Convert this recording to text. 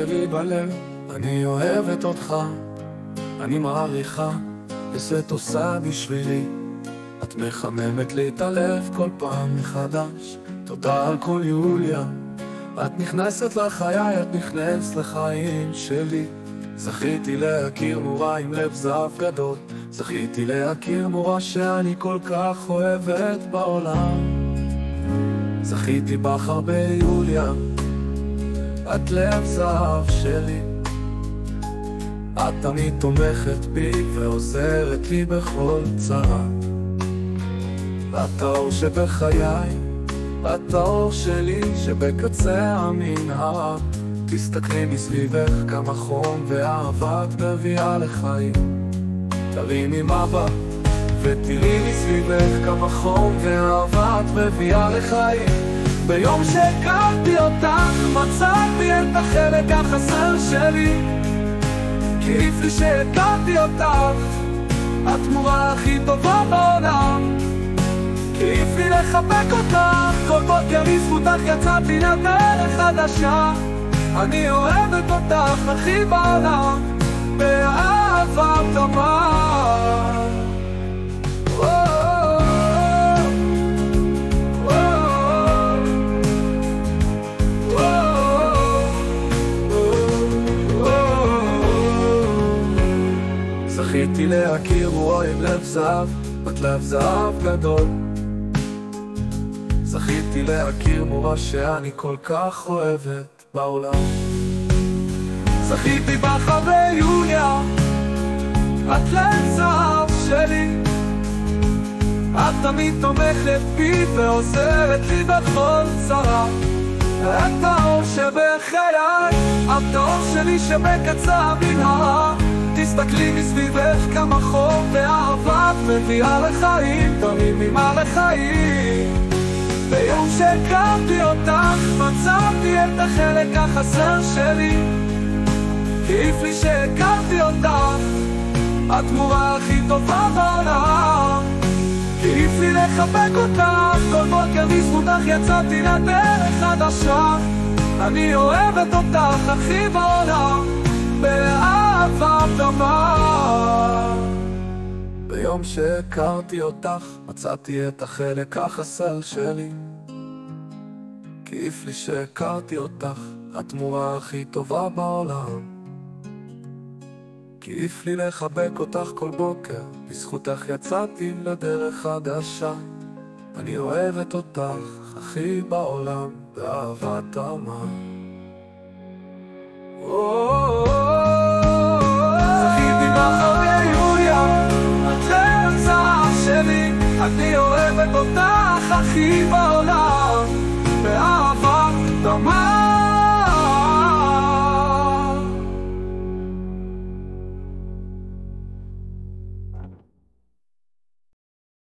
שלי בלב, אני אוהבת אותך, אני מעריכה, ושאת עושה בשבילי. את מחממת לי את הלב כל פעם מחדש, תודה על כל יוליה. את נכנסת לחיי, את נכנסת לחיים שלי. זכיתי להכיר מורה עם לב זהב גדול, זכיתי להכיר מורה שאני כל כך אוהבת בעולם. זכיתי בך הרבה יוליה, את לב זהב שלי. את תמיד תומכת בי ועוזרת לי בכל צרה. את האור שבחיי, את האור שלי שבקצה המנהרה. תסתכלי מסביבך כמה חום ואהבה את מביאה לחיים. תרימי מבט ותראי מסביבך כמה חום ואהבה את מביאה לחיים. ביום שהכרתי אותך מצאתי את החלק החסר שלי. כיף לי שהכרתי אותך, התמורה הכי טובה בעולם. כיף לי לחבק אותך, כל בוקר בזכותך יצאתי לדרך חדשה. אני אוהבת אותך הכי בעולם, באהבה תמה. זכיתי להכיר מורה עם לב זהב, בת לב זהב גדול. זכיתי להכיר מורה שאני כל כך אוהבת בעולם. זכיתי בך הרבה יוליה, את לב זהב שלי. את תמיד תומכת בי ועוזרת לי בכל צרה. את האור שבחיי, את האור שלי שבקצה המנהרה. תסתכלי מסביבך כמה חום ואהבה את מביאה לחיים, תרימי מה לחיים. ביום שהכרתי אותך מצאתי את החלק החסר שלי. כיף לי שהכרתי אותך, התמורה הכי טובה בעולם. כיף לי לחבק אותך, כל בוקר בזכותך יצאתי לדרך חדשה. אני אוהבת אותך הכי בעולם, באהבה תמה. ביום שהכרתי אותך מצאתי את החלק החסר שלי. כיף לי שהכרתי אותך, התמורה הכי טובה בעולם. כיף לי לחבק אותך כל בוקר, בזכותך יצאתי לדרך חדשה. אני אוהבת אותך הכי בעולם, באהבה תמה. זכיתי בך הרבה יוליה, את לב זהב שלי. אני אוהבת אותך הכי בעולם, באהבה תמה.